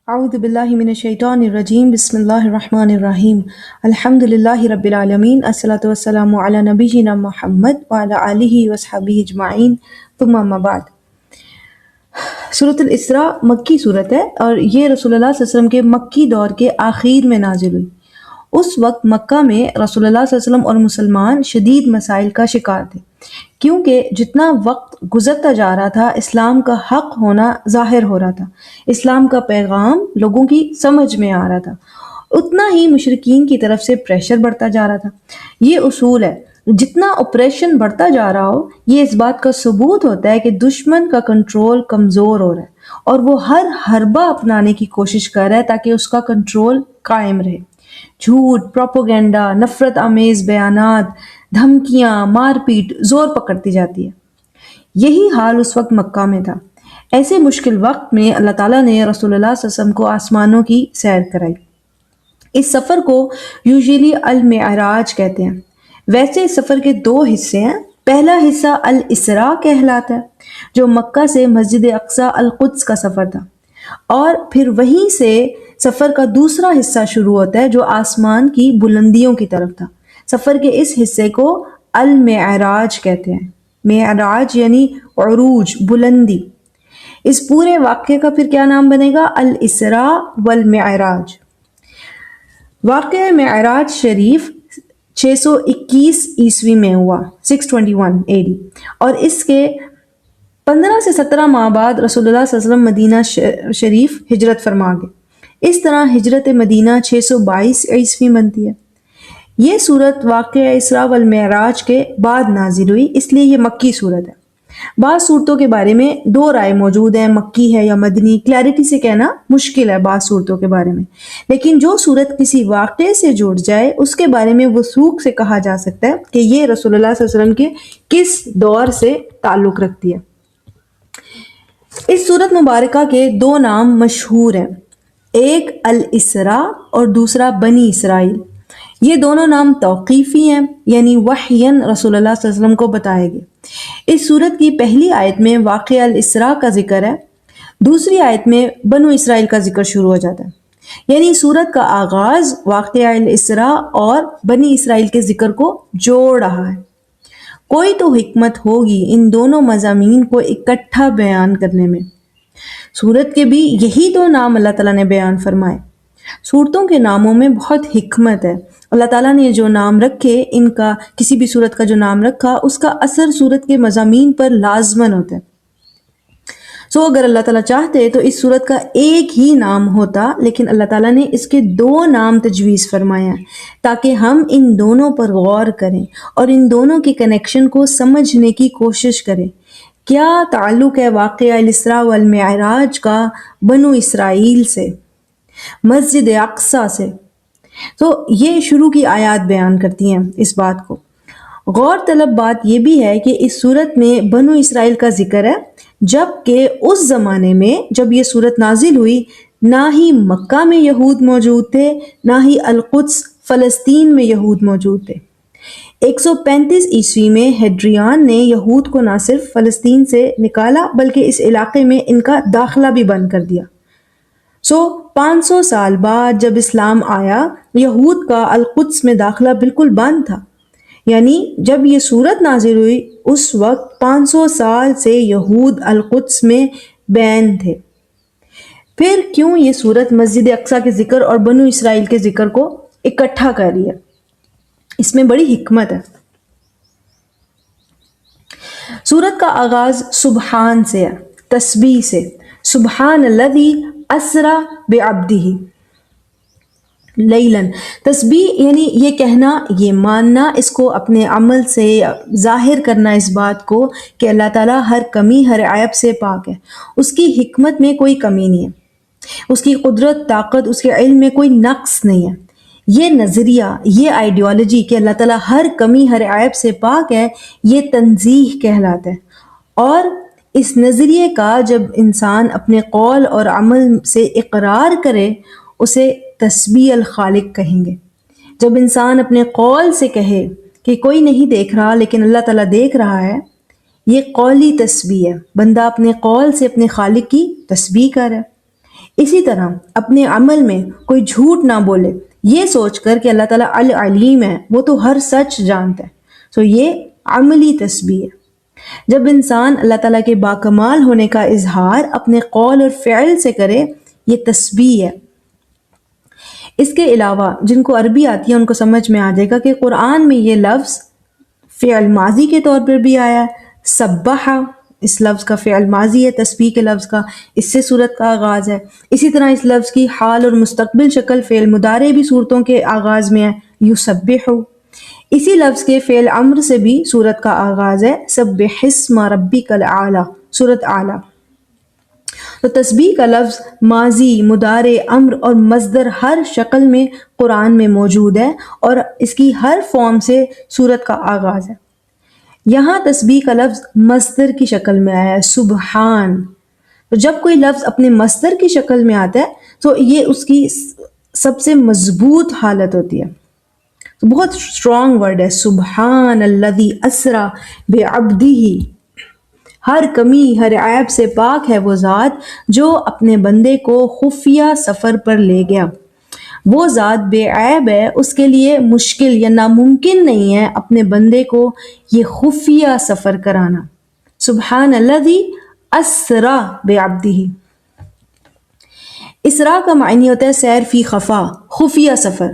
اعوذ باللہ من الشیطان الرجیم بسم اللہ الرحمن الرحیم الحمد للہ رب العالمین الصلاۃ والسلام علی نبینا محمد وعلی آلہ وصحبہ اجمعین ثم اما بعد۔ سورۃ الاسراء مکی صورت ہے اور یہ رسول اللہ صلی اللہ علیہ وسلم کے مکی دور کے آخر میں نازل ہوئی۔ اس وقت مکہ میں رسول اللہ صلی اللہ علیہ وسلم اور مسلمان شدید مسائل کا شکار تھے، کیونکہ جتنا وقت گزرتا جا رہا تھا اسلام کا حق ہونا ظاہر ہو رہا تھا، اسلام کا پیغام لوگوں کی سمجھ میں آ رہا تھا، اتنا ہی مشرکین کی طرف سے پریشر بڑھتا جا رہا تھا۔ یہ اصول ہے، جتنا اپریشن بڑھتا جا رہا ہو یہ اس بات کا ثبوت ہوتا ہے کہ دشمن کا کنٹرول کمزور ہو رہا ہے اور وہ ہر حربہ اپنانے کی کوشش کر رہا ہے تاکہ اس کا کنٹرول قائم رہے۔ جھوٹ، پروپیگنڈا، نفرت آمیز بیانات، دھمکیاں، مار پیٹ زور پکڑتی جاتی ہے۔ یہی حال اس وقت مکہ میں تھا۔ ایسے مشکل وقت میں اللہ تعالیٰ نے رسول اللہ صلی اللہ علیہ وسلم کو آسمانوں کی سیر کرائی۔ اس سفر کو یوزیلی المعراج کہتے ہیں۔ ویسے اس سفر کے دو حصے ہیں۔ پہلا حصہ الاسراء کہلاتا ہے، جو مکہ سے مسجد اقصی القدس کا سفر تھا، اور پھر وہیں سے سفر کا دوسرا حصہ شروع ہوتا ہے جو آسمان کی بلندیوں کی طرف تھا۔ سفر کے اس حصے کو المعراج کہتے ہیں۔ معراج یعنی عروج، بلندی۔ اس پورے واقعے کا پھر کیا نام بنے گا؟ الاسراء والمعراج۔ واقعہ معراج شریف 621 عیسوی میں ہوا، 621 AD، اور اس کے 15 سے 17 ماہ بعد رسول اللہ صلی اللہ علیہ وسلم مدینہ شریف ہجرت فرما گئے۔ اس طرح ہجرت مدینہ 622 عیسوی بنتی ہے۔ یہ صورت واقعہ اسراء والمعراج کے بعد نازل ہوئی، اس لیے یہ مکی صورت ہے۔ بعض صورتوں کے بارے میں دو رائے موجود ہیں، مکی ہے یا مدنی۔ کلیئرٹی سے کہنا مشکل ہے بعض صورتوں کے بارے میں، لیکن جو صورت کسی واقعے سے جڑ جائے اس کے بارے میں وثوق سے کہا جا سکتا ہے کہ یہ رسول اللہ صلی اللہ علیہ وسلم کے کس دور سے تعلق رکھتی ہے۔ اس صورت مبارکہ کے دو نام مشہور ہیں، ایک الاسراء اور دوسرا بنی اسرائیل۔ یہ دونوں نام توقیفی ہیں، یعنی وحیاً رسول اللہ صلی اللہ علیہ وسلم کو بتائے گئے۔ اس صورت کی پہلی آیت میں واقعہ الاسراء کا ذکر ہے، دوسری آیت میں بنو اسرائیل کا ذکر شروع ہو جاتا ہے، یعنی صورت کا آغاز واقعہ الاسراء اور بنی اسرائیل کے ذکر کو جوڑ رہا ہے۔ کوئی تو حکمت ہوگی ان دونوں مضامین کو اکٹھا بیان کرنے میں۔ سورت کے بھی یہی دو نام اللہ تعالیٰ نے بیان فرمائے۔ صورتوں کے ناموں میں بہت حکمت ہے۔ اللہ تعالیٰ نے جو نام رکھے، ان کا کسی بھی صورت کا جو نام رکھا، اس کا اثر صورت کے مضامین پر لازماً ہوتا ہے۔ اگر اللہ تعالیٰ چاہتے تو اس صورت کا ایک ہی نام ہوتا، لیکن اللہ تعالیٰ نے اس کے دو نام تجویز فرمایا ہیں تاکہ ہم ان دونوں پر غور کریں اور ان دونوں کے کنیکشن کو سمجھنے کی کوشش کریں۔ کیا تعلق ہے واقعہ الاسراء والمعراج کا بنو اسرائیل سے، مسجد اقصی سے؟ تو یہ شروع کی آیات بیان کرتی ہیں اس بات کو۔ غور طلب بات یہ بھی ہے کہ اس صورت میں بنو اسرائیل کا ذکر ہے، جبکہ اس زمانے میں جب یہ صورت نازل ہوئی نہ ہی مکہ میں یہود موجود تھے، نہ ہی القدس فلسطین میں یہود موجود تھے۔ 135 عیسوی میں ہیڈریان نے یہود کو نہ صرف فلسطین سے نکالا بلکہ اس علاقے میں ان کا داخلہ بھی بند کر دیا۔ 500 سال بعد جب اسلام آیا، یہود کا القدس میں داخلہ بالکل بند تھا، یعنی جب یہ صورت نازل ہوئی اس وقت 500 سال سے یہود القدس میں بین تھے۔ پھر کیوں یہ صورت مسجد اقصی کے ذکر اور بنو اسرائیل کے ذکر کو اکٹھا کر رہی ہے؟ اس میں بڑی حکمت ہے۔ سورت کا آغاز سبحان سے ہے، تسبیح سے۔ سبحان الذی اسری بعبدہ لیلاً۔ تسبیح یعنی یہ کہنا، یہ ماننا، اس کو اپنے عمل سے ظاہر کرنا اس بات کو کہ اللہ تعالیٰ ہر کمی ہر عیب سے پاک ہے، اس کی حکمت میں کوئی کمی نہیں ہے، اس کی قدرت طاقت اس کے علم میں کوئی نقص نہیں ہے۔ یہ نظریہ، یہ آئیڈیالوجی کہ اللہ تعالیٰ ہر کمی ہر عیب سے پاک ہے، یہ تنزیہ کہلاتا ہے۔ اور اس نظریے کا جب انسان اپنے قول اور عمل سے اقرار کرے اسے تسبیح الخالق کہیں گے۔ جب انسان اپنے قول سے کہے کہ کوئی نہیں دیکھ رہا لیکن اللہ تعالیٰ دیکھ رہا ہے، یہ قولی تسبیح ہے، بندہ اپنے قول سے اپنے خالق کی تسبیح کر رہا ہے۔ اسی طرح اپنے عمل میں کوئی جھوٹ نہ بولے، یہ سوچ کر کہ اللہ تعالیٰ العلیم ہے، وہ تو ہر سچ جانتا ہے۔ سو یہ عملی تسبیح ہے۔ جب انسان اللہ تعالیٰ کے باکمال ہونے کا اظہار اپنے قول اور فعل سے کرے، یہ تسبیح ہے۔ اس کے علاوہ جن کو عربی آتی ہے ان کو سمجھ میں آ جائے گا کہ قرآن میں یہ لفظ فعل ماضی کے طور پر بھی آیا ہے۔ سبح اس لفظ کا فعل ماضی ہے تسبیح کے لفظ کا، اس سے صورت کا آغاز ہے۔ اسی طرح اس لفظ کی حال اور مستقبل شکل فعل مضارع بھی صورتوں کے آغاز میں ہے، یسبح۔ اسی لفظ کے فعل امر سے بھی صورت کا آغاز ہے، سبح اسم ربک الاعلی، صورت اعلی۔ تو تسبیح کا لفظ ماضی، مضارع، امر اور مصدر ہر شکل میں قرآن میں موجود ہے اور اس کی ہر فارم سے صورت کا آغاز ہے۔ یہاں تسبیح کا لفظ مصدر کی شکل میں آیا ہے، سبحان۔ تو جب کوئی لفظ اپنے مصدر کی شکل میں آتا ہے تو یہ اس کی سب سے مضبوط حالت ہوتی ہے، تو بہت اسٹرانگ ورڈ ہے، سبحان الذی اسری بعبدہ۔ ہر کمی، ہر عیب سے پاک ہے وہ ذات جو اپنے بندے کو خفیہ سفر پر لے گیا۔ وہ ذات بے عیب ہے، اس کے لیے مشکل یا ناممکن نہیں ہے اپنے بندے کو یہ خفیہ سفر کرانا۔ سبحان الذی اسری بعبدہ۔ اسراء کا معنی ہوتا ہے سیر فی خفا، خفیہ سفر۔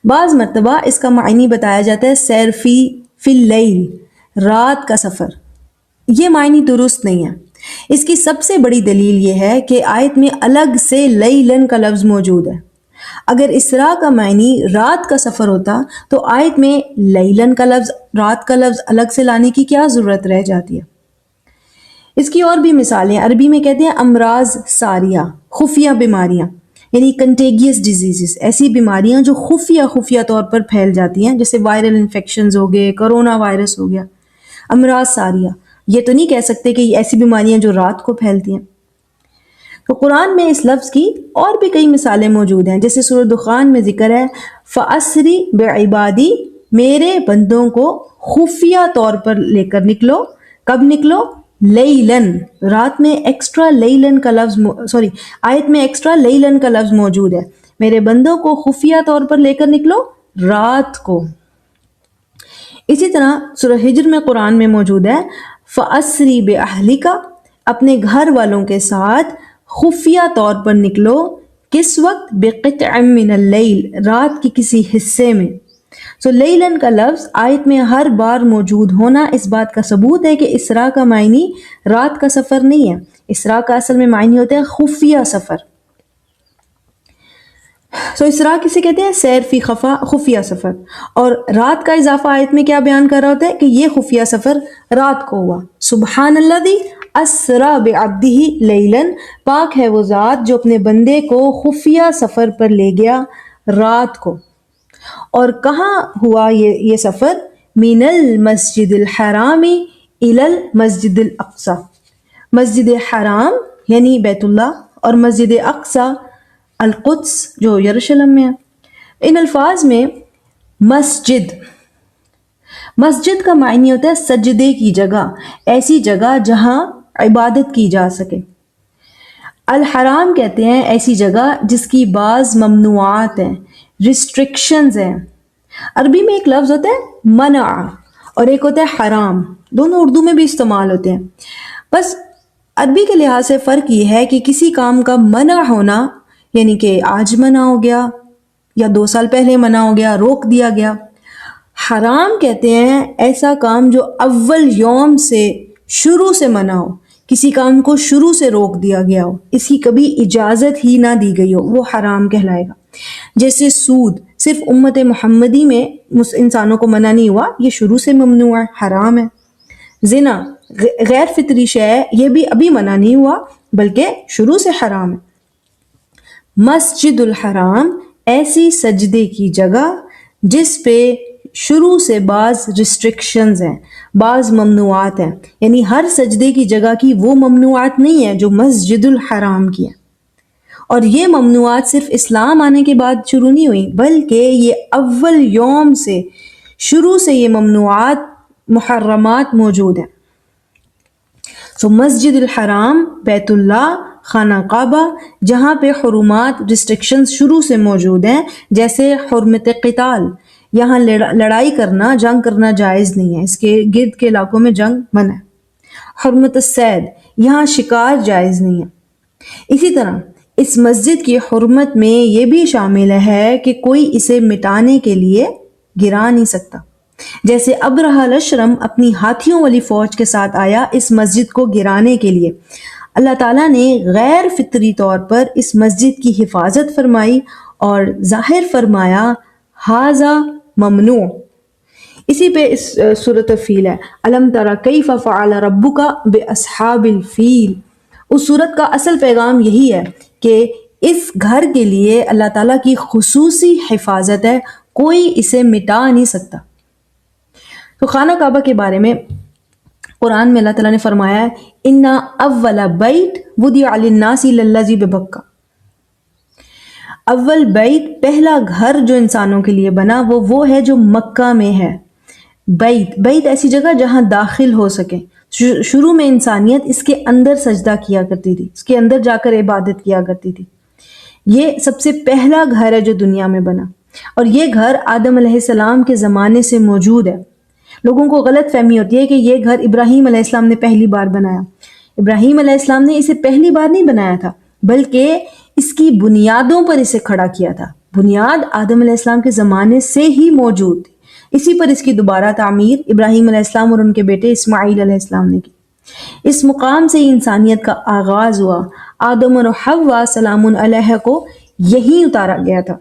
بعض مرتبہ اس کا معنی بتایا جاتا ہے سیر فی اللیل، رات کا سفر۔ یہ معنی درست نہیں ہے۔ اس کی سب سے بڑی دلیل یہ ہے کہ آیت میں الگ سے لیلن کا لفظ موجود ہے۔ اگر اسراء کا معنی رات کا سفر ہوتا تو آیت میں لیلن کا لفظ، رات کا لفظ الگ سے لانے کی کیا ضرورت رہ جاتی ہے؟ اس کی اور بھی مثالیں عربی میں کہتے ہیں امراض ساریہ، خفیہ بیماریاں، یعنی کنٹیگیس ڈیزیزز، ایسی بیماریاں جو خفیہ طور پر پھیل جاتی ہیں، جیسے وائرل انفیکشنز ہو گئے، کرونا وائرس ہو گیا۔ امراض ساریہ، یہ تو نہیں کہہ سکتے کہ یہ ایسی بیماریاں جو رات کو پھیلتی ہیں۔ تو قرآن میں اس لفظ کی اور بھی کئی مثالیں موجود ہیں، جیسے سورہ دخان میں ذکر ہے فَأَسْرِ بِعِبَادِي، میرے بندوں کو خفیہ طور پر لے کر نکلو۔ کب نکلو؟ لیلن، رات میں ایکسٹرا لیلن کا لفظ آیت میں ایکسٹرا لیلن کا لفظ موجود ہے، میرے بندوں کو خفیہ طور پر لے کر نکلو رات کو۔ اسی طرح سورہ ہجر میں قرآن میں موجود ہے فَأَسْرِ بِأَهْلِكَ، اپنے گھر والوں کے ساتھ خفیہ طور پر نکلو۔ کس وقت؟ بِقِطْعٍ مِّنَ اللَّيْلِ، رات کی کسی حصے میں۔ سو لیلن کا لفظ آیت میں ہر بار موجود ہونا اس بات کا ثبوت ہے کہ اسراء کا معنی رات کا سفر نہیں ہے، اسراء کا اصل میں معنی ہوتا ہے خفیہ سفر۔ سو اسراء کسے کہتے ہیں؟ سیر فی خفا، خفیہ سفر۔ اور رات کا اضافہ آیت میں کیا بیان کر رہا ہوتا ہے کہ یہ خفیہ سفر رات کو ہوا۔ سبحان الذی اسری بعبدہ لیلن، پاک ہے وہ ذات جو اپنے بندے کو خفیہ سفر پر لے گیا رات کو۔ اور کہاں ہوا یہ سفر؟ من المسجد الحرام الی المسجد الاقصی، مسجد حرام یعنی بیت اللہ اور مسجد اقصی القدس جو یروشلم میں ہے۔ ان الفاظ میں مسجد کا معنی ہوتا ہے سجدے کی جگہ، ایسی جگہ جہاں عبادت کی جا سکے۔ الحرام کہتے ہیں ایسی جگہ جس کی بعض ممنوعات ہیں، ریسٹرکشنز ہیں۔ عربی میں ایک لفظ ہوتا ہے منع اور ایک ہوتا ہے حرام، دونوں اردو میں بھی استعمال ہوتے ہیں۔ بس عربی کے لحاظ سے فرق یہ ہے کہ کسی کام کا منع ہونا یعنی کہ آج منع ہو گیا یا 2 سال پہلے منع ہو گیا، روک دیا گیا۔ حرام کہتے ہیں ایسا کام جو اول یوم سے شروع سے منع ہو، کسی کام کو شروع سے روک دیا گیا ہو، اس کی کبھی اجازت ہی نہ دی گئی ہو، وہ حرام کہلائے گا۔ جیسے سود صرف امت محمدی میں انسانوں کو منع نہیں ہوا، یہ شروع سے ممنوع ہے، حرام ہے۔ زنا غیر فطری شے ہے، یہ بھی ابھی منع نہیں ہوا بلکہ شروع سے حرام ہے۔ مسجد الحرام ایسی سجدے کی جگہ جس پہ شروع سے بعض ریسٹرکشنز ہیں، بعض ممنوعات ہیں، یعنی ہر سجدے کی جگہ کی وہ ممنوعات نہیں ہیں جو مسجد الحرام کی ہیں۔ اور یہ ممنوعات صرف اسلام آنے کے بعد شروع نہیں ہوئی بلکہ یہ اول یوم سے شروع سے یہ ممنوعات محرمات موجود ہیں۔ سو مسجد الحرام، بیت اللہ، خانہ کعبہ جہاں پہ حرمات ریسٹرکشنز شروع سے موجود ہیں، جیسے حرمت قتال، یہاں لڑائی کرنا، جنگ کرنا جائز نہیں ہے، اس کے گرد کے علاقوں میں جنگ منع ہے۔ حرمت السید، یہاں شکار جائز نہیں ہے۔ اسی طرح اس مسجد کی حرمت میں یہ بھی شامل ہے کہ کوئی اسے مٹانے کے لیے گرا نہیں سکتا۔ جیسے ابرہہ الاشرم اپنی ہاتھیوں والی فوج کے ساتھ آیا اس مسجد کو گرانے کے لیے، اللہ تعالیٰ نے غیر فطری طور پر اس مسجد کی حفاظت فرمائی اور ظاہر فرمایا ہاذا ممنوع۔ اسی پہ اس سورۃ الفیل ہے، الم تر کیف فعل ربک باصحاب الفیل۔ اس سورت کا اصل پیغام یہی ہے کہ اس گھر کے لیے اللہ تعالیٰ کی خصوصی حفاظت ہے، کوئی اسے مٹا نہیں سکتا۔ تو خانہ کعبہ کے بارے میں قرآن میں اللہ تعالیٰ نے فرمایا ہے اِنَّ أَوَّلَ بَيْتٍ وُضِعَ لِلنَّاسِ لَلَّذِي بِبَكَّةَ، اول بیت، پہلا گھر جو انسانوں کے لیے بنا وہ ہے جو مکہ میں ہے۔ بیت ایسی جگہ جہاں داخل ہو سکے۔ شروع میں انسانیت اس کے اندر سجدہ کیا کرتی تھی، اس کے اندر جا کر عبادت کیا کرتی تھی۔ یہ سب سے پہلا گھر ہے جو دنیا میں بنا، اور یہ گھر آدم علیہ السلام کے زمانے سے موجود ہے۔ لوگوں کو غلط فہمی ہوتی ہے کہ یہ گھر ابراہیم علیہ السلام نے پہلی بار بنایا۔ ابراہیم علیہ السلام نے اسے پہلی بار نہیں بنایا تھا، بلکہ اس کی بنیادوں پر اسے کھڑا کیا تھا۔ بنیاد آدم علیہ السلام کے زمانے سے ہی موجود تھی، اسی پر اس کی دوبارہ تعمیر ابراہیم علیہ السلام اور ان کے بیٹے اسماعیل علیہ السلام نے کی۔ اس مقام سے ہی انسانیت کا آغاز ہوا۔ آدم اور حوا سلام علیہ کو یہی اتارا گیا تھا۔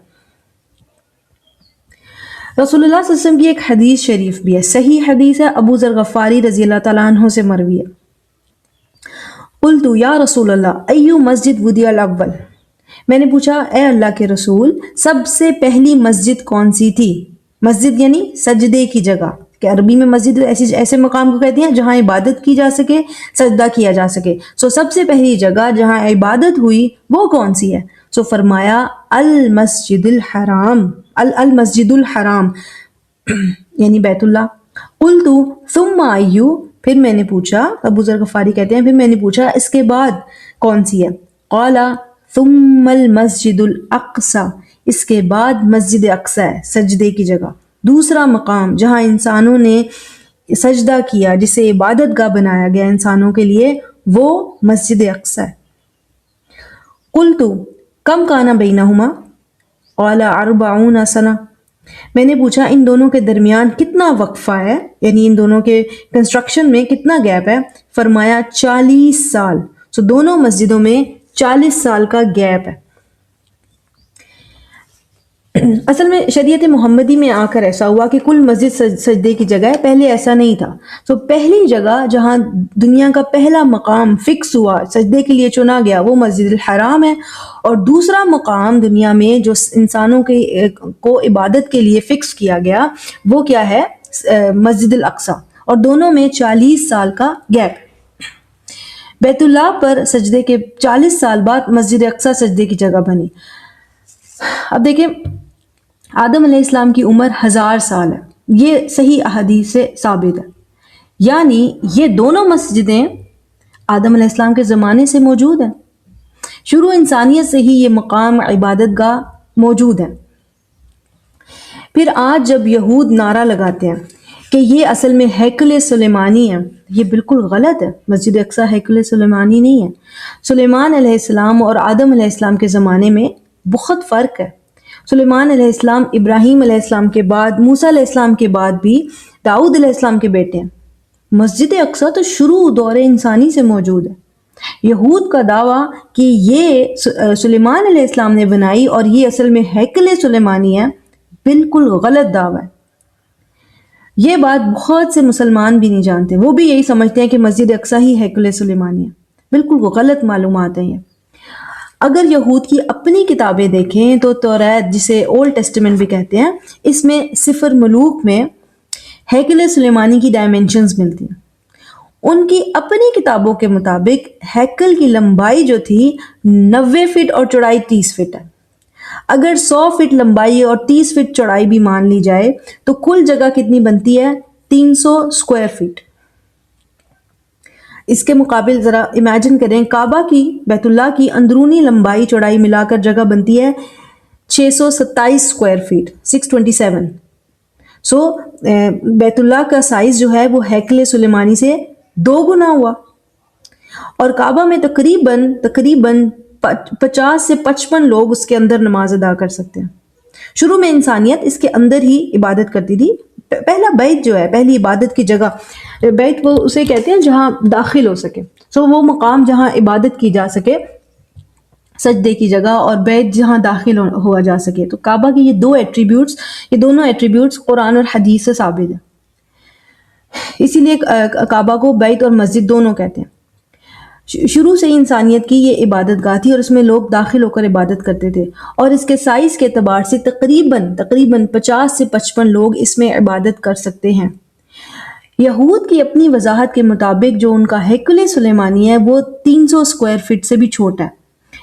رسول اللہ صلی اللہ علیہ وسلم کی ایک حدیث شریف بھی ہے، صحیح حدیث ہے، ابو ذر غفاری رضی اللہ تعالیٰ عنہ سے مروی ہے۔ قلت یا رسول اللہ ایو مسجد وضع الاول، میں نے پوچھا اے اللہ کے رسول سب سے پہلی مسجد کون سی تھی؟ مسجد یعنی سجدے کی جگہ، کہ عربی میں مسجد ایسے مقام کو کہتے ہیں جہاں عبادت کی جا سکے، سجدہ کیا جا سکے۔ سب سے پہلی جگہ جہاں عبادت ہوئی وہ کون سی ہے؟ فرمایا المسجد الحرام، المسجد الحرام یعنی بیت اللہ۔ قلت ثم ایو، پھر میں نے پوچھا، ابو ذر غفاری کہتے ہیں پھر میں نے پوچھا اس کے بعد کون سی ہے؟ قال ثم المسجد الاقصی، اس کے بعد مسجد اقصی ہے، سجدے کی جگہ، دوسرا مقام جہاں انسانوں نے سجدہ کیا، جسے عبادت گاہ بنایا گیا انسانوں کے لیے، وہ مسجد اقصی ہے۔ قلت کم کانا بینہما؟ قال 40 سنہ، میں نے پوچھا ان دونوں کے درمیان کتنا وقفہ ہے، یعنی ان دونوں کے کنسٹرکشن میں کتنا گیپ ہے؟ فرمایا 40 سال۔ دونوں مسجدوں میں 40 سال کا گیپ ہے۔ اصل میں شریعت محمدی میں آ کر ایسا ہوا کہ کل مسجد سجدے کی جگہ ہے، پہلے ایسا نہیں تھا۔ پہلی جگہ جہاں دنیا کا پہلا مقام فکس ہوا، سجدے کے لیے چنا گیا، وہ مسجد الحرام ہے، اور دوسرا مقام دنیا میں جو انسانوں کو عبادت کے لیے فکس کیا گیا وہ کیا ہے؟ مسجد الاقصی، اور دونوں میں 40 سال کا گیپ۔ بیت اللہ پر سجدے کے 40 سال بعد مسجد اقصی سجدے کی جگہ بنی۔ اب دیکھیں آدم علیہ السلام کی عمر 1000 سال ہے، یہ صحیح احادیث سے ثابت ہے، یعنی یہ دونوں مسجدیں آدم علیہ السلام کے زمانے سے موجود ہیں۔ شروع انسانیت سے ہی یہ مقام عبادت گاہ موجود ہے۔ پھر آج جب یہود نعرہ لگاتے ہیں کہ یہ اصل میں ہیکل سلیمانی ہے، یہ بالکل غلط ہے۔ مسجد اقصی ہیکل سلیمانی نہیں ہے۔ سلیمان علیہ السلام اور آدم علیہ السلام کے زمانے میں بہت فرق ہے۔ سلیمان علیہ السلام ابراہیم علیہ السلام کے بعد، موسیٰ علیہ السلام کے بعد بھی داؤد علیہ السلام کے بیٹے ہیں۔ مسجد اقصی تو شروع دور انسانی سے موجود ہے۔ یہود کا دعویٰ کہ یہ سلیمان علیہ السلام نے بنائی اور یہ اصل میں ہیکل سلیمانی ہے، بالکل غلط دعویٰ ہے۔ یہ بات بہت سے مسلمان بھی نہیں جانتے، وہ بھی یہی سمجھتے ہیں کہ مسجد اقصی ہی ہیکل سلیمانی ہے۔ بالکل غلط معلومات ہیں یہ۔ اگر یہود کی اپنی کتابیں دیکھیں تو توریت، جسے اولڈ ٹیسٹمنٹ بھی کہتے ہیں، اس میں سفر ملوک میں ہیکل سلیمانی کی ڈائمنشنز ملتی ہیں۔ ان کی اپنی کتابوں کے مطابق ہیکل کی لمبائی جو تھی 90 فٹ اور چوڑائی 30 فٹ ہے۔ اگر 100 فٹ لمبائی اور 30 فٹ چوڑائی بھی مان لی جائے تو کل جگہ کتنی بنتی ہے؟ 300 اسکوائر فٹ۔ اس کے مقابل ذرا امیجن کریں، کعبہ کی بیت اللہ کی اندرونی لمبائی چوڑائی ملا کر جگہ بنتی ہے 627 اسکوائر فیٹ، 627۔ سو بیت اللہ کا سائز جو ہے وہ ہیکل سلیمانی سے 2 گنا ہوا، اور کعبہ میں تقریباً 50 سے 55 لوگ اس کے اندر نماز ادا کر سکتے ہیں۔ شروع میں انسانیت اس کے اندر ہی عبادت کرتی تھی۔ پہلا بیت جو ہے، پہلی عبادت کی جگہ، بیت وہ اسے کہتے ہیں جہاں داخل ہو سکے، سو وہ مقام جہاں عبادت کی جا سکے، سجدے کی جگہ، اور بیت جہاں داخل ہوا جا سکے۔ تو کعبہ کی یہ دونوں ایٹریبیوٹس قرآن اور حدیث سے ثابت ہیں، اسی لیے کعبہ کو بیت اور مسجد دونوں کہتے ہیں۔ شروع سے ہی انسانیت کی یہ عبادت گاہ تھی، اور اس میں لوگ داخل ہو کر عبادت کرتے تھے، اور اس کے سائز کے اعتبار سے تقریباً 50 سے 55 لوگ اس میں عبادت کر سکتے ہیں۔ یہود کی اپنی وضاحت کے مطابق جو ان کا ہیکل سلیمانی ہے وہ 300 اسکوائر فٹ سے بھی چھوٹا ہے،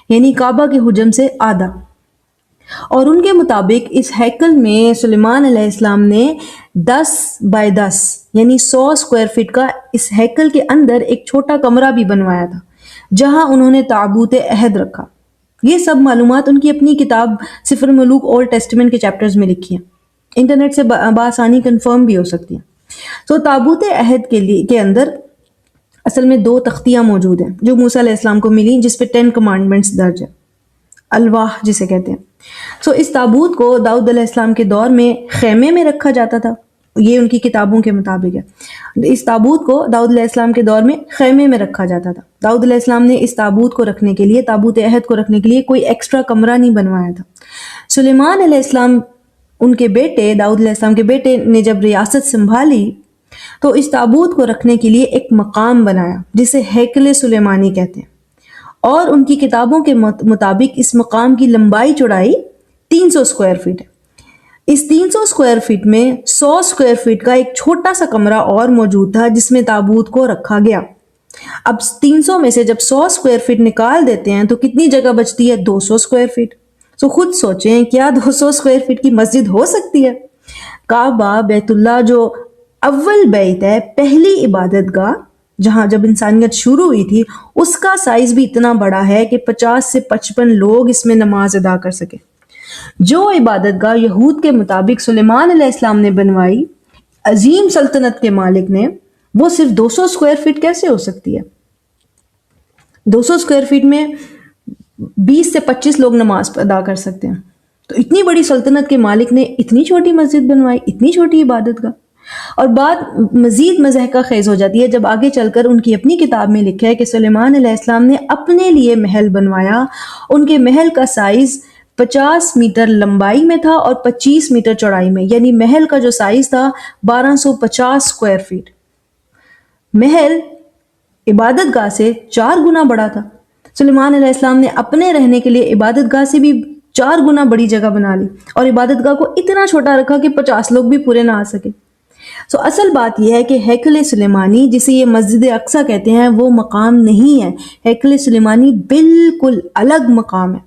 یعنی کعبہ کے حجم سے آدھا، اور ان کے مطابق اس ہیکل میں سلیمان علیہ السلام نے 10 بائی 10 یعنی 100 اسکوائر فٹ کا اس ہیکل کے اندر ایک چھوٹا کمرہ بھی بنوایا تھا، جہاں انہوں نے تابوت عہد رکھا۔ یہ سب معلومات ان کی اپنی کتاب سفر ملوک اولڈ ٹیسٹمنٹ کے چیپٹرز میں لکھی ہیں، انٹرنیٹ سے بآسانی کنفرم بھی ہو سکتی ہیں۔ تو تابوت عہد کے اندر اصل میں 2 تختیاں موجود ہیں جو موسیٰ علیہ السلام کو ملی، جس پہ 10 کمانڈمنٹس درج ہیں، الواح جسے کہتے ہیں۔ سو اس تابوت کو داؤد علیہ السلام کے دور میں خیمے میں رکھا جاتا تھا، یہ ان کی کتابوں کے مطابق ہے۔ اس تابوت کو داؤد علیہ السلام کے دور میں خیمے میں رکھا جاتا تھا۔ داؤد علیہ السلام نے اس تابوت کو رکھنے کے لیے، تابوت عہد کو رکھنے کے لیے کوئی ایکسٹرا کمرہ نہیں بنوایا تھا۔ سلیمان علیہ السلام، ان کے بیٹے، داؤد علیہ السلام کے بیٹے نے جب ریاست سنبھالی تو اس تابوت کو رکھنے کے لیے ایک مقام بنایا جسے ہیکل سلیمانی کہتے ہیں، اور ان کی کتابوں کے مطابق اس مقام کی لمبائی چوڑائی 300 اسکوائر فٹ ہے۔ اس 300 اسکوائر فٹ میں 100 اسکوائر فٹ کا ایک چھوٹا سا کمرہ اور موجود تھا جس میں تابوت کو رکھا گیا۔ اب 300 میں سے جب 100 اسکوائر فٹ نکال دیتے ہیں تو کتنی جگہ بچتی ہے؟ 200 اسکوائر فٹ۔ سو خود سوچیں، کیا 200 اسکوائر فٹ کی مسجد ہو سکتی ہے؟ کعبہ بیت اللہ جو اول بیت ہے، پہلی عبادت گاہ جہاں جب انسانیت شروع ہوئی تھی، اس کا سائز بھی اتنا بڑا ہے کہ 50 سے 55 لوگ اس میں نماز ادا کر سکے۔ جو عبادت گاہ یہود کے مطابق سلیمان علیہ السلام نے بنوائی، عظیم سلطنت کے مالک نے، وہ صرف 200 اسکوائر فٹ کیسے ہو سکتی ہے؟ 200 اسکوائر فٹ میں 20 سے 25 لوگ نماز ادا کر سکتے ہیں۔ تو اتنی بڑی سلطنت کے مالک نے اتنی چھوٹی مسجد بنوائی، اتنی چھوٹی عبادت گاہ۔ اور بات مزید مضحکہ خیز ہو جاتی ہے جب آگے چل کر ان کی اپنی کتاب میں لکھا ہے کہ سلیمان علیہ السلام نے اپنے لیے محل بنوایا۔ ان کے محل کا سائز 50 میٹر لمبائی میں تھا اور 25 میٹر چوڑائی میں، یعنی محل کا جو سائز تھا 1250 اسکوائر فٹ۔ محل عبادت گاہ سے 4 گنا بڑا تھا۔ سلیمان علیہ السلام نے اپنے رہنے کے لیے عبادت گاہ سے بھی 4 گنا بڑی جگہ بنا لی، اور عبادت گاہ کو اتنا چھوٹا رکھا کہ 50 لوگ بھی پورے نہ آ سکے۔ سو اصل بات یہ ہے کہ ہیکل سلیمانی، جسے یہ مسجد اقصی کہتے ہیں، وہ مقام نہیں ہے۔ ہیکل سلیمانی بالکل الگ مقام ہے۔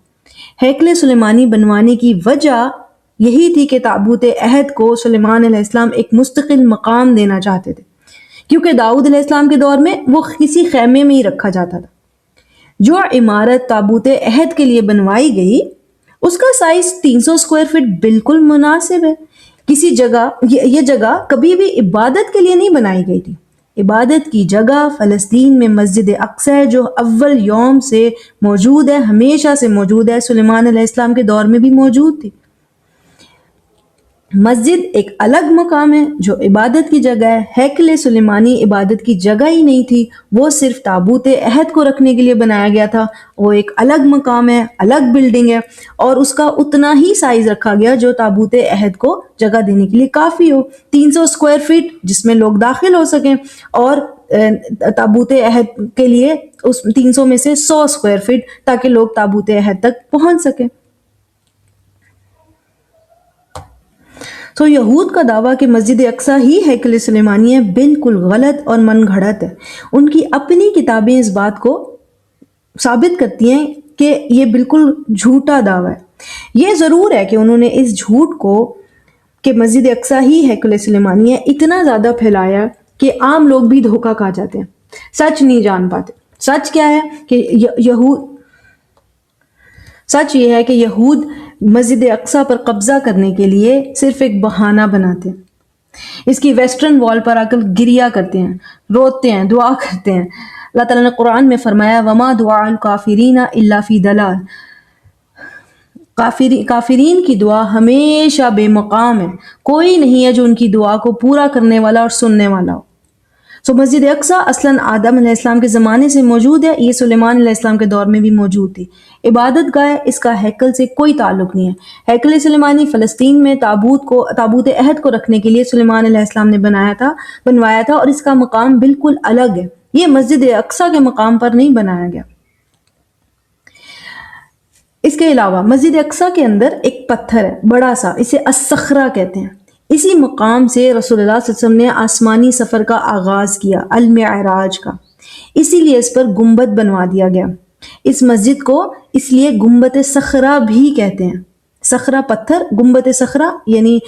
ہیکل سلیمانی بنوانے کی وجہ یہی تھی کہ تابوت عہد کو سلیمان علیہ السلام ایک مستقل مقام دینا چاہتے تھے، کیونکہ داؤد علیہ السلام کے دور میں وہ کسی خیمے میں ہی رکھا جاتا تھا۔ جو عمارت تابوت عہد کے لیے بنوائی گئی، اس کا سائز 300 اسکوائر فٹ بالکل مناسب ہے۔ یہ جگہ کبھی بھی عبادت کے لیے نہیں بنائی گئی تھی۔ عبادت کی جگہ فلسطین میں مسجد اقصی ہے، جو اول یوم سے موجود ہے، ہمیشہ سے موجود ہے، سلیمان علیہ السلام کے دور میں بھی موجود تھی۔ مسجد ایک الگ مقام ہے جو عبادت کی جگہ ہے۔ ہیکل سلیمانی عبادت کی جگہ ہی نہیں تھی، وہ صرف تابوت عہد کو رکھنے کے لیے بنایا گیا تھا۔ وہ ایک الگ مقام ہے، الگ بلڈنگ ہے، اور اس کا اتنا ہی سائز رکھا گیا جو تابوت عہد کو جگہ دینے کے لیے کافی ہو، 300 اسکوائر فٹ جس میں لوگ داخل ہو سکیں، اور تابوت عہد کے لیے اس 300 میں سے 100 اسکوائر فٹ تاکہ لوگ تابوت عہد تک پہنچ سکیں۔ تو یہود کا دعویٰ کہ مسجد اقصی ہی ہیکل سلیمانی ہے بالکل غلط اور من گھڑت ہے۔ ان کی اپنی کتابیں اس بات کو ثابت کرتی ہیں کہ یہ بالکل جھوٹا دعویٰ ہے۔ یہ ضرور ہے کہ انہوں نے اس جھوٹ کو کہ مسجد اقصی ہی ہیکل سلیمانی ہے اتنا زیادہ پھیلایا کہ عام لوگ بھی دھوکہ کھا جاتے ہیں۔ سچ نہیں جان پاتے۔ سچ کیا ہے کہ سچ یہ ہے کہ یہود مسجد اقصیٰ پر قبضہ کرنے کے لیے صرف ایک بہانہ بناتے ہیں۔ اس کی ویسٹرن وال پر آ کر گریا کرتے ہیں، روتے ہیں، دعا کرتے ہیں۔ اللہ تعالیٰ نے قرآن میں فرمایا وَمَا دُعَاءُ الْكَافِرِينَ إِلَّا فِي ضَلَالٍ، کافرین کی دعا ہمیشہ بے مقام ہے، کوئی نہیں ہے جو ان کی دعا کو پورا کرنے والا اور سننے والا ہو۔ مسجد اقصیٰ اصلاً آدم علیہ السلام کے زمانے سے موجود ہے، یہ سلیمان علیہ السلام کے دور میں بھی موجود تھی۔ عبادت گاہ اس کا ہیکل سے کوئی تعلق نہیں ہے۔ ہیکل سلیمانی فلسطین میں تابوت عہد کو رکھنے کے لیے سلیمان علیہ السلام نے بنوایا تھا، اور اس کا مقام بالکل الگ ہے، یہ مسجد اقصیٰ کے مقام پر نہیں بنایا گیا۔ اس کے علاوہ مسجد اقصیٰ کے اندر ایک پتھر ہے بڑا سا، اسے الصخرہ کہتے ہیں۔ اسی مقام سے رسول اللہ صلی اللہ علیہ وسلم نے آسمانی سفر کا آغاز کیا، المعراج کا، اسی لیے اس پر گنبد بنوا دیا گیا۔ اس مسجد کو اس لیے گنبد صخرہ بھی کہتے ہیں۔ صخرہ پتھر، گنبد صخرہ یعنی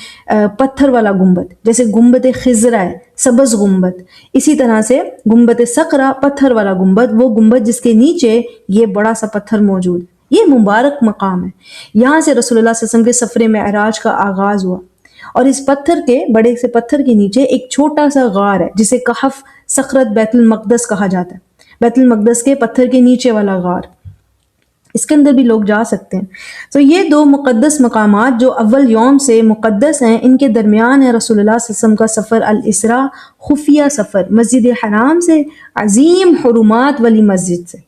پتھر والا گنبد، جیسے گنبد خضرہ ہے سبز گنبد، اسی طرح سے گنبد صخرہ پتھر والا گنبد، وہ گنبد جس کے نیچے یہ بڑا سا پتھر موجود ہے۔ یہ مبارک مقام ہے، یہاں سے رسول اللہ صلی اللہ علیہ وسلم کے سفر معراج کا آغاز ہوا، اور اس پتھر کے بڑے سے پتھر کے نیچے ایک چھوٹا سا غار ہے جسے کہف صخرت بیت المقدس کہا جاتا ہے، بیت المقدس کے پتھر کے نیچے والا غار، اس کے اندر بھی لوگ جا سکتے ہیں۔ تو یہ دو مقدس مقامات جو اول یوم سے مقدس ہیں، ان کے درمیان ہے رسول اللہ صلی اللہ علیہ وسلم کا سفر الاسراء، خفیہ سفر مسجد حرام سے، عظیم حرمات والی مسجد سے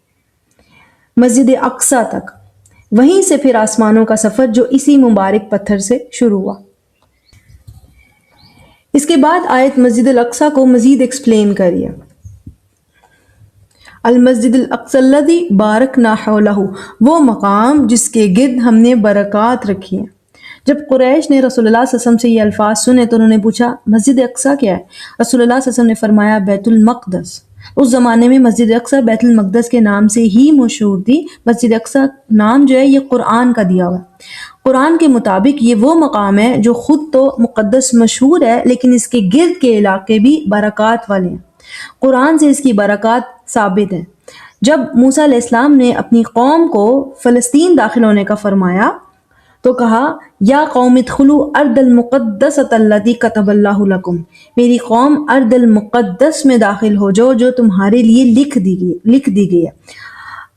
مسجد اقصیٰ تک، وہیں سے پھر آسمانوں کا سفر جو اسی مبارک پتھر سے شروع ہوا۔ اس کے بعد آیت مسجد الاقصیٰ کو مزید ایکسپلین کریے۔ المسجد الاقصی الذی بارکنا حولہ، وہ مقام جس کے گرد ہم نے برکات رکھی ہیں۔ جب قریش نے رسول اللہ صلی اللہ علیہ وسلم سے یہ الفاظ سنے تو انہوں نے پوچھا مسجد اقصیٰ کیا ہے؟ رسول اللہ صلی اللہ علیہ وسلم نے فرمایا بیت المقدس۔ اس زمانے میں مسجد اقصیٰ بیت المقدس کے نام سے ہی مشہور تھی۔ مسجد اقصیٰ نام جو ہے یہ قرآن کا دیا ہوا ہے۔ قرآن کے مطابق یہ وہ مقام ہے جو خود تو مقدس مشہور ہے، لیکن اس کے گرد کے علاقے بھی برکات والے ہیں۔ قرآن سے اس کی برکات ثابت ہیں۔ جب موسیٰ علیہ السلام نے اپنی قوم کو فلسطین داخل ہونے کا فرمایا تو کہا یا قوم ادخلوا ارض المقدسۃ التي كتب اللہ لکم، میری قوم ارض المقدس میں داخل ہو جاؤ جو تمہارے لیے لکھ دی گئی ہے۔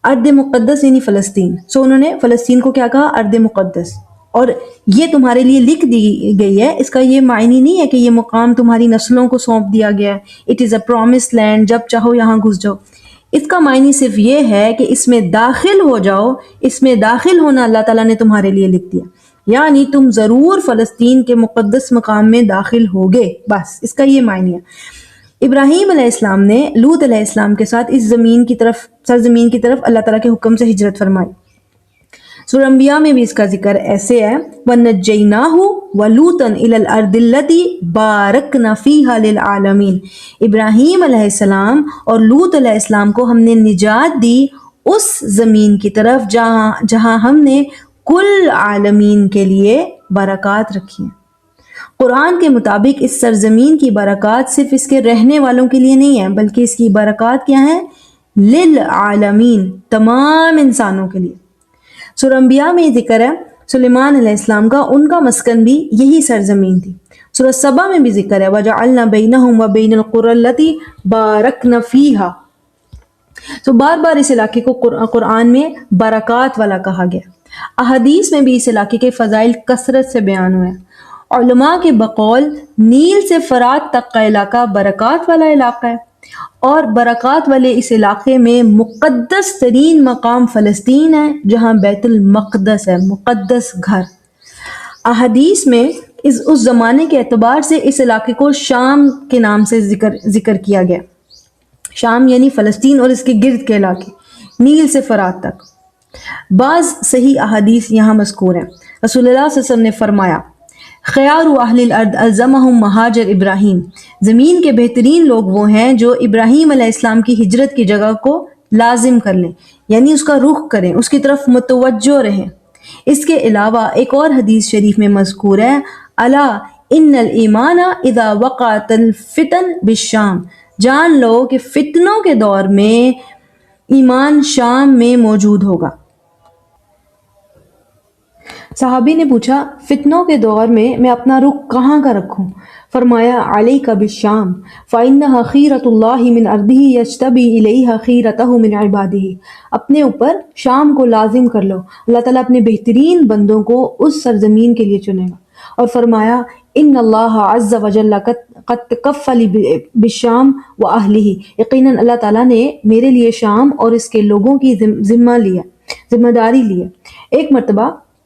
ارض مقدس یعنی فلسطین، سو انہوں نے فلسطین کو کیا کہا؟ ارض مقدس، اور یہ تمہارے لیے لکھ دی گئی ہے۔ اس کا یہ معنی نہیں ہے کہ یہ مقام تمہاری نسلوں کو سونپ دیا گیا ہے، it is a promise land, جب چاہو یہاں گھس جاؤ۔ اس کا معنی صرف یہ ہے کہ اس میں داخل ہو جاؤ، اس میں داخل ہونا اللہ تعالیٰ نے تمہارے لیے لکھ دیا، یعنی تم ضرور فلسطین کے مقدس مقام میں داخل ہوگے، بس اس کا یہ معنی ہے۔ ابراہیم علیہ السلام نے لوط علیہ السلام کے ساتھ اس سرزمین کی طرف اللہ تعالیٰ کے حکم سے ہجرت فرمائی۔ سورہ انبیاء میں بھی اس کا ذکر ایسے ہے وَنَجَّيْنَاهُ وَلُوطًا إِلَى الْأَرْضِ الَّتِي بَارَكْنَا فِيهَا لِلْعَالَمِينَ، ابراہیم علیہ السلام اور لوط علیہ السلام کو ہم نے نجات دی اس زمین کی طرف جہاں ہم نے کل عالمین کے لیے برکات رکھی ہیں۔ قرآن کے مطابق اس سرزمین کی برکات صرف اس کے رہنے والوں کے لیے نہیں ہے، بلکہ اس کی برکات کیا ہیں؟ للعالمین، تمام انسانوں کے لیے۔ سورہ انبیاء میں ذکر ہے سلیمان علیہ السلام کا، ان کا مسکن بھی یہی سرزمین تھی۔ سورہ سبا میں بھی ذکر ہے وَجَعَلْنَا بَيْنَهُمْ وَبَيْنَ الْقُرَى الَّتِي بَارَكْنَا فِيهَا، تو بار بار اس علاقے کو قرآن میں برکات والا کہا گیا۔ احادیث میں بھی اس علاقے کے فضائل کثرت سے بیان ہوئے ہیں۔ علماء کے بقول نیل سے فرات تک کا علاقہ برکات والا علاقہ ہے، اور برکات والے اس علاقے میں مقدس ترین مقام فلسطین ہے جہاں بیت المقدس ہے، مقدس گھر۔ احادیث میں اس زمانے کے اعتبار سے اس علاقے کو شام کے نام سے ذکر کیا گیا، شام یعنی فلسطین اور اس کے گرد کے علاقے، نیل سے فرات تک۔ بعض صحیح احادیث یہاں مذکور ہیں۔ رسول اللہ صلی اللہ علیہ وسلم نے فرمایا خیار اہل الارض الزمہم مہاجر ابراہیم، زمین کے بہترین لوگ وہ ہیں جو ابراہیم علیہ السلام کی ہجرت کی جگہ کو لازم کر لیں، یعنی اس کا رخ کریں، اس کی طرف متوجہ رہیں۔ اس کے علاوہ ایک اور حدیث شریف میں مذکور ہے الا ان الایمان اذا وقعت الفتن بالشام، جان لو کہ فتنوں کے دور میں ایمان شام میں موجود ہوگا۔ صحابی نے پوچھا فتنوں کے دور میں اپنا رخ کہاں کا رکھوں؟ فرمایا علیک بالشام فإنها خیرۃ اللہ من ارضہ یجتبی الیہا خیرتہ من عبادہ۔ اپنے اوپر شام کو لازم کر لو، اللہ تعالیٰ اپنے بہترین بندوں کو اس سرزمین کے لیے چنے گا۔ اور فرمایا ان اللہ عز وجل قد تکفل بالشام و اہلہ، یقیناً اللہ تعالیٰ نے میرے لیے شام اور اس کے لوگوں کی ذمہ داری لی ہے۔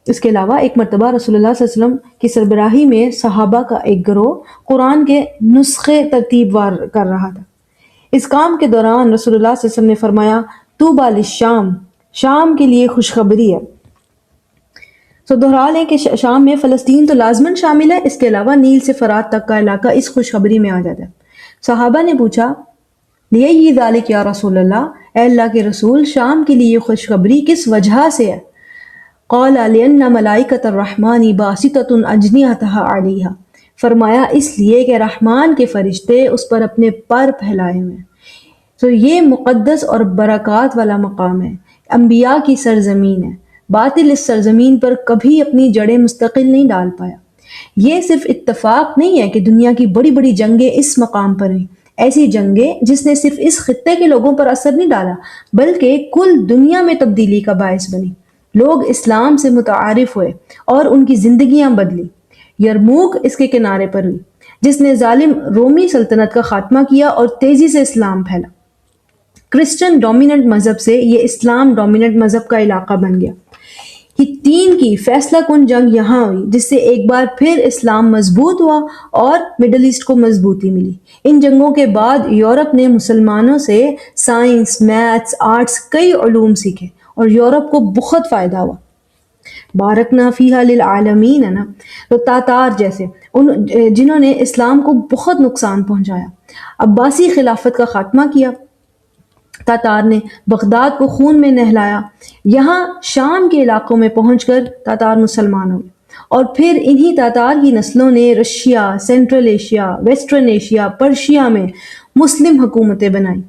اس کے علاوہ ایک مرتبہ رسول اللہ صلی اللہ علیہ وسلم کی سربراہی میں صحابہ کا ایک گروہ قرآن کے نسخے ترتیب وار کر رہا تھا۔ اس کام کے دوران رسول اللہ صلی اللہ علیہ وسلم نے فرمایا طوبیٰ للشام، شام کے لیے خوشخبری ہے۔ دہرا لیں کہ شام میں فلسطین تو لازماً شامل ہے، اس کے علاوہ نیل سے فرات تک کا علاقہ اس خوشخبری میں آ جاتا ہے۔ صحابہ نے پوچھا لیہ ذالک یا رسول اللہ، اے اللہ کے رسول شام کے لیے خوشخبری کس وجہ سے ہے؟ قال لأن ملائکۃ الرحمن باسطۃ اجنحتها علیہا، فرمایا اس لیے کہ رحمان کے فرشتے اس پر اپنے پر پھیلائے ہوئے ہیں۔ یہ مقدس اور برکات والا مقام ہے، انبیاء کی سرزمین ہے۔ باطل اس سرزمین پر کبھی اپنی جڑیں مستقل نہیں ڈال پایا۔ یہ صرف اتفاق نہیں ہے کہ دنیا کی بڑی بڑی جنگیں اس مقام پر ہوئیں، ایسی جنگیں جس نے صرف اس خطے کے لوگوں پر اثر نہیں ڈالا بلکہ کل دنیا میں تبدیلی کا باعث بنی۔ لوگ اسلام سے متعارف ہوئے اور ان کی زندگیاں بدلی۔ یرموک اس کے کنارے پر ہوئی جس نے ظالم رومی سلطنت کا خاتمہ کیا اور تیزی سے اسلام پھیلا۔ کرسچن ڈومیننٹ مذہب سے یہ اسلام ڈومیننٹ مذہب کا علاقہ بن گیا۔ ہتین کی فیصلہ کن جنگ یہاں ہوئی جس سے ایک بار پھر اسلام مضبوط ہوا اور مڈل ایسٹ کو مضبوطی ملی۔ ان جنگوں کے بعد یورپ نے مسلمانوں سے سائنس، میتھس، آرٹس، کئی علوم سیکھے اور یورپ کو بہت فائدہ ہوا۔ بارکنا فیہا للعالمین ہے نا، تو تاتار جیسے جنہوں نے اسلام کو بہت نقصان پہنچایا۔ عباسی خلافت کا خاتمہ کیا، تاتار نے بغداد کو خون میں نہلایا۔ یہاں شام کے علاقوں میں پہنچ کر تاتار مسلمان ہوئے اور پھر انہی تاتار کی نسلوں نے Russia, central Asia, western Asia, Persia میں مسلم حکومتیں بنائیں۔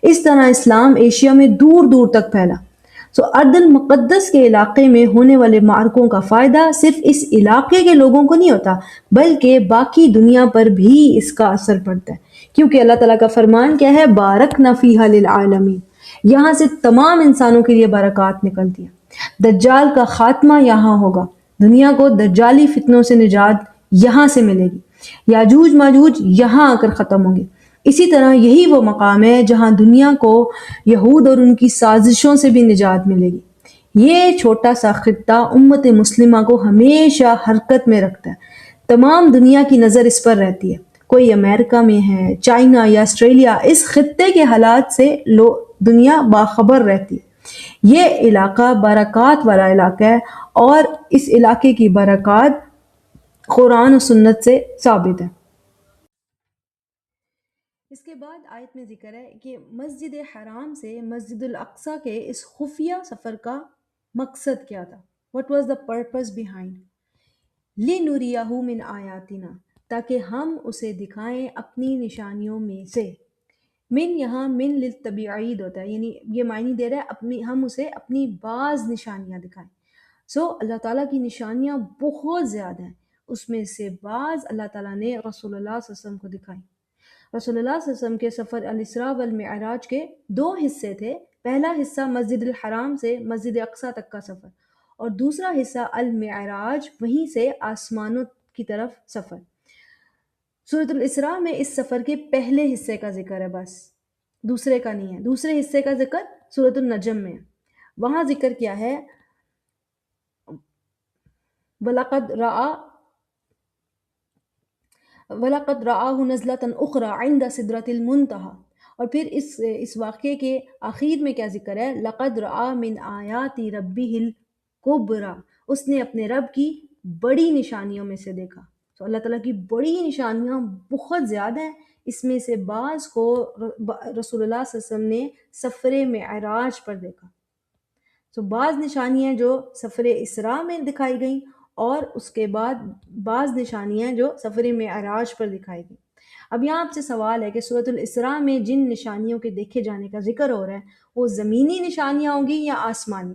اس طرح اسلام ایشیا میں دور دور تک پھیلا۔ ارض المقدس کے علاقے میں ہونے والے معرکوں کا فائدہ صرف اس علاقے کے لوگوں کو نہیں ہوتا بلکہ باقی دنیا پر بھی اس کا اثر پڑتا ہے، کیونکہ اللہ تعالیٰ کا فرمان کیا ہے بارکنا فیہا للعالمین، یہاں سے تمام انسانوں کے لیے برکات نکلتی ہے۔ دجال کا خاتمہ یہاں ہوگا، دنیا کو دجالی فتنوں سے نجات یہاں سے ملے گی، یاجوج ماجوج یہاں آ کر ختم ہوں گے۔ اسی طرح یہی وہ مقام ہے جہاں دنیا کو یہود اور ان کی سازشوں سے بھی نجات ملے گی۔ یہ چھوٹا سا خطہ امت مسلمہ کو ہمیشہ حرکت میں رکھتا ہے۔ تمام دنیا کی نظر اس پر رہتی ہے، کوئی امریکہ میں ہے، چائنا یا آسٹریلیا، اس خطے کے حالات سے دنیا باخبر رہتی ہے۔ یہ علاقہ برکات والا علاقہ ہے اور اس علاقے کی برکات قرآن و سنت سے ثابت ہے۔ اس کے بعد آیت میں ذکر ہے کہ مسجد حرام سے مسجد الاقصیٰ کے اس خفیہ سفر کا مقصد کیا تھا۔ What was the purpose behind؟ لِنُرِيَهُ مِنْ آیاتنا، تاکہ ہم اسے دکھائیں اپنی نشانیوں میں سے۔ من یہاں من للتبعید ہوتا ہے، یعنی یہ معنی دے رہا ہے ہم اسے اپنی بعض نشانیاں دکھائیں۔ اللہ تعالیٰ کی نشانیاں بہت زیادہ ہیں، اس میں سے بعض اللہ تعالیٰ نے رسول اللہ صلی اللہ علیہ وسلم کو دکھائیں۔ رسول اللہ صلی اللہ علیہ وسلم کے سفر الاسراء والمعراج کے دو حصے تھے۔ پہلا حصہ مسجد الحرام سے مسجد اقصیٰ تک کا سفر اور دوسرا حصہ المعراج، وہیں سے آسمانوں کی طرف سفر۔ سورۃ الاسراء میں اس سفر کے پہلے حصے کا ذکر ہے، بس دوسرے کا نہیں ہے۔ دوسرے حصے کا ذکر سورۃ النجم میں ہے، وہاں ذکر کیا ہے وَلَقَدْ رَآهُ نَزْلَةً أُخْرَى عِنْدَ سِدْرَةِ الْمُنْتَهَى، اور پھر اس واقعے کے آخر میں کیا ذکر ہے لَقَدْ رَآ مِنْ آيَاتِ رَبِّهِ الْكُبْرَى، اس نے اپنے رب کی بڑی نشانیوں میں سے دیکھا۔ تو اللہ تعالیٰ کی بڑی نشانیاں بہت زیادہ ہیں، اس میں سے بعض کو رسول اللہ صلی اللہ علیہ وسلم نے سفر معراج پر دیکھا۔ بعض نشانیاں جو سفر اسراء میں دکھائی گئیں اور اس کے بعد بعض نشانیاں جو سفر معراج پر دکھائی گئیں۔ اب یہاں آپ سے سوال ہے کہ سورۃ الاسراء میں جن نشانیوں کے دیکھے جانے کا ذکر ہو رہا ہے وہ زمینی نشانیاں ہوں گی یا آسمانی؟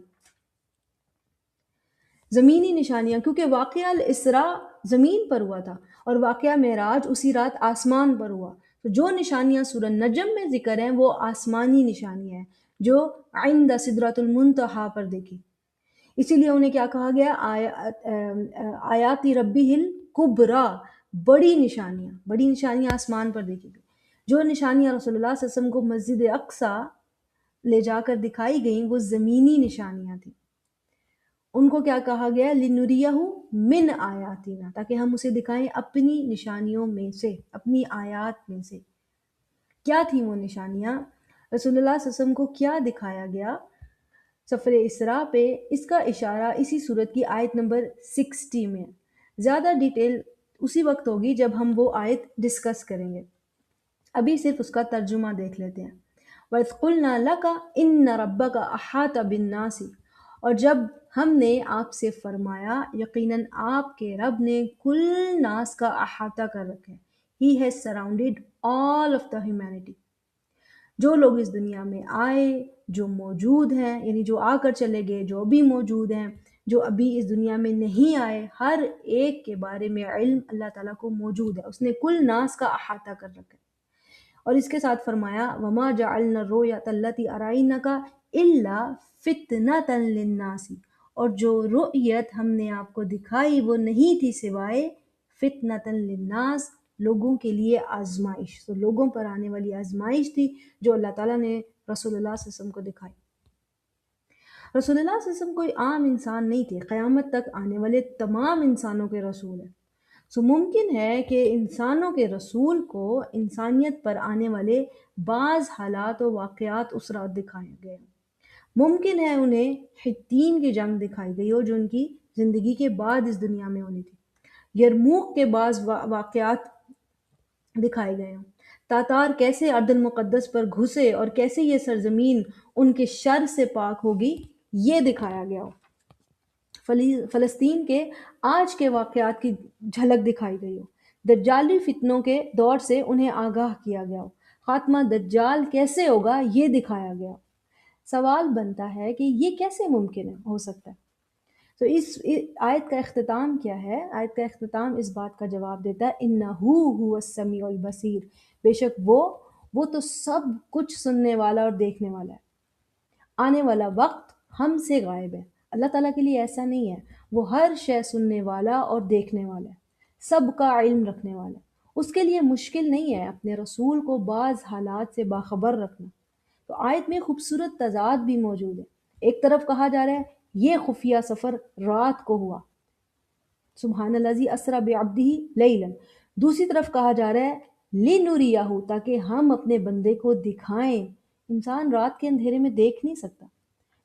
زمینی نشانیاں، کیونکہ واقعہ الاسراء زمین پر ہوا تھا اور واقعہ معراج اسی رات آسمان پر ہوا. تو جو نشانیاں سورہ نجم میں ذکر ہیں وہ آسمانی نشانیاں ہیں جو عند سدرۃ المنتہا پر دیکھی. اسی لیے انہیں کیا کہا گیا؟ آیاتی ربی ہل کبرا، بڑی نشانیاں آسمان پر دیکھی گئی. جو نشانیاں رسول اللہ صلی اللہ علیہ وسلم کو مسجد اقصیٰ لے جا کر دکھائی گئیں وہ زمینی نشانیاں تھیں. ان کو کیا کہا گیا؟ لنُرِیَہُ من آیاتنا، تاکہ ہم اسے دکھائیں اپنی نشانیوں میں سے، اپنی آیات میں سے. کیا تھیں وہ نشانیاں؟ رسول اللہ صلی اللہ علیہ وسلم کو کیا دکھایا گیا سفر اسراء پہ؟ اس کا اشارہ اسی صورت کی آیت نمبر 60 میں ہے. زیادہ ڈیٹیل اسی وقت ہوگی جب ہم وہ آیت ڈسکس کریں گے. ابھی صرف اس کا ترجمہ دیکھ لیتے ہیں. وَإِذْ قُلْنَا لَكَ إِنَّ رَبَّكَ أَحَاطَ بِالنَّاسِ، اور جب ہم نے آپ سے فرمایا یقیناً آپ کے رب نے کل ناس کا احاطہ کر رکھا ہے. He has surrounded all of the humanity. جو لوگ اس دنیا میں آئے، جو موجود ہیں، یعنی جو آ کر چلے گئے، جو ابھی موجود ہیں، جو ابھی اس دنیا میں نہیں آئے، ہر ایک کے بارے میں علم اللہ تعالیٰ کو موجود ہے. اس نے کل ناس کا احاطہ کر رکھا ہے. اور اس کے ساتھ فرمایا وَمَا جَعَلْنَا الرُّؤْيَا الَّتِي أَرَيْنَاكَ إِلَّا فِتْنَةً لِلنَّاسِ، اور جو رؤیت ہم نے آپ کو دکھائی وہ نہیں تھی سوائے فتنۃ للناس، لوگوں کے لیے آزمائش. تو لوگوں پر آنے والی آزمائش تھی جو اللہ تعالیٰ نے رسول اللہ صلی اللہ علیہ وسلم کو دکھائی. رسول اللہ صلی اللہ علیہ وسلم کوئی عام انسان نہیں تھے، قیامت تک آنے والے تمام انسانوں کے رسول ہیں. سو ممکن ہے کہ انسانوں کے رسول کو انسانیت پر آنے والے بعض حالات و واقعات اس رات دکھائے گئے. ممکن ہے انہیں حطین کی جنگ دکھائی گئی ہو جو ان کی زندگی کے بعد اس دنیا میں ہونی تھی. یرموک کے بعض واقعات دکھائے گئے ہوں. تاتار کیسے ارض المقدس پر گھسے اور کیسے یہ سرزمین ان کے شر سے پاک ہوگی یہ دکھایا گیا ہو. فلسطین کے آج کے واقعات کی جھلک دکھائی گئی ہو. دجالی فتنوں کے دور سے انہیں آگاہ کیا گیا ہو. خاتمہ دجال کیسے ہوگا یہ دکھایا گیا ہو. سوال بنتا ہے کہ یہ کیسے ممکن ہو سکتا ہے؟ تو اس آیت کا اختتام کیا ہے؟ آیت کا اختتام اس بات کا جواب دیتا ہے اِنَّهُ هُوَ السَّمِيعُ الْبَصِيرُ، بے شک وہ تو سب کچھ سننے والا اور دیکھنے والا ہے. آنے والا وقت ہم سے غائب ہے. اللہ تعالیٰ کے لیے ایسا نہیں ہے. وہ ہر شے سننے والا اور دیکھنے والا ہے، سب کا علم رکھنے والا ہے. اس کے لیے مشکل نہیں ہے اپنے رسول کو بعض حالات سے باخبر رکھنا. تو آیت میں خوبصورت تضاد بھی موجود ہے. ایک طرف کہا جا رہا ہے یہ خفیہ سفر رات کو ہوا، سبحان الذی اسری بعبدہ لیلا. دوسری طرف کہا جا رہا ہے لِنُرِیَہُ، تاکہ ہم اپنے بندے کو دکھائیں. انسان رات کے اندھیرے میں دیکھ نہیں سکتا.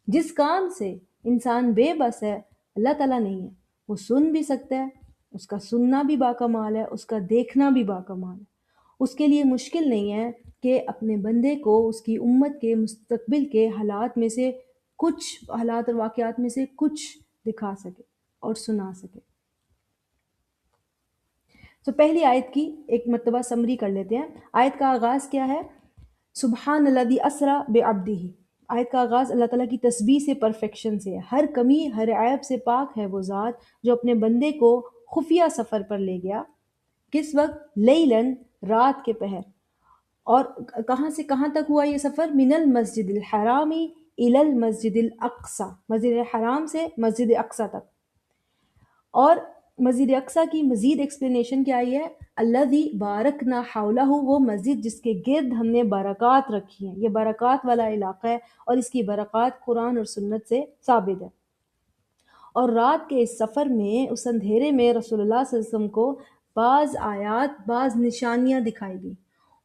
جس کام سے انسان بے بس ہے اللہ تعالیٰ نہیں ہے. وہ سن بھی سکتا ہے، اس کا سننا بھی باکمال ہے، اس کا دیکھنا بھی باکمال ہے. اس کے لیے مشکل نہیں ہے کہ اپنے بندے کو اس کی امت کے مستقبل کے حالات میں سے کچھ حالات اور واقعات میں سے کچھ دکھا سکے اور سنا سکے. تو پہلی آیت کی ایک مرتبہ سمری کر لیتے ہیں. آیت کا آغاز کیا ہے؟ سبحان الذی اسری بعبدہ. آیت کا آغاز اللہ تعالیٰ کی تسبیح سے، پرفیکشن سے ہے. ہر کمی ہر عیب سے پاک ہے وہ ذات جو اپنے بندے کو خفیہ سفر پر لے گیا. کس وقت؟ لیلن، رات کے پہر. اور کہاں سے کہاں تک ہوا یہ سفر؟ من المسجد الحرامی الی المسجد الاقصی، مسجد الحرام سے مسجد اقصی تک. اور مسجد اقصی کی مزید ایکسپلینیشن کیا ہے؟ الذی بارکنا حولہ، وہ مسجد جس کے گرد ہم نے برکات رکھی ہیں. یہ برکات والا علاقہ ہے اور اس کی برکات قرآن اور سنت سے ثابت ہے. اور رات کے اس سفر میں، اس اندھیرے میں رسول اللہ صلی اللہ علیہ وسلم کو بعض آیات، بعض نشانیاں دکھائی گئی.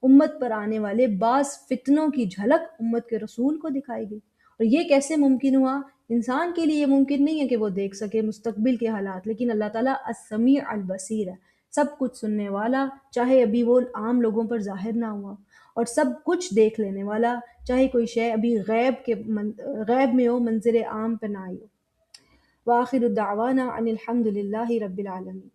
امت پر آنے والے بعض فتنوں کی جھلک امت کے رسول کو دکھائی گئی. اور یہ کیسے ممکن ہوا؟ انسان کے لیے یہ ممکن نہیں ہے کہ وہ دیکھ سکے مستقبل کے حالات، لیکن اللہ تعالیٰ السمیع البصیر ہے، سب کچھ سننے والا، چاہے ابھی وہ عام لوگوں پر ظاہر نہ ہوا، اور سب کچھ دیکھ لینے والا، چاہے کوئی شے ابھی غیب میں ہو، منظر عام پہ نہ آئی ہو. وآخر دعوانا ان الحمد للہ رب العالمین.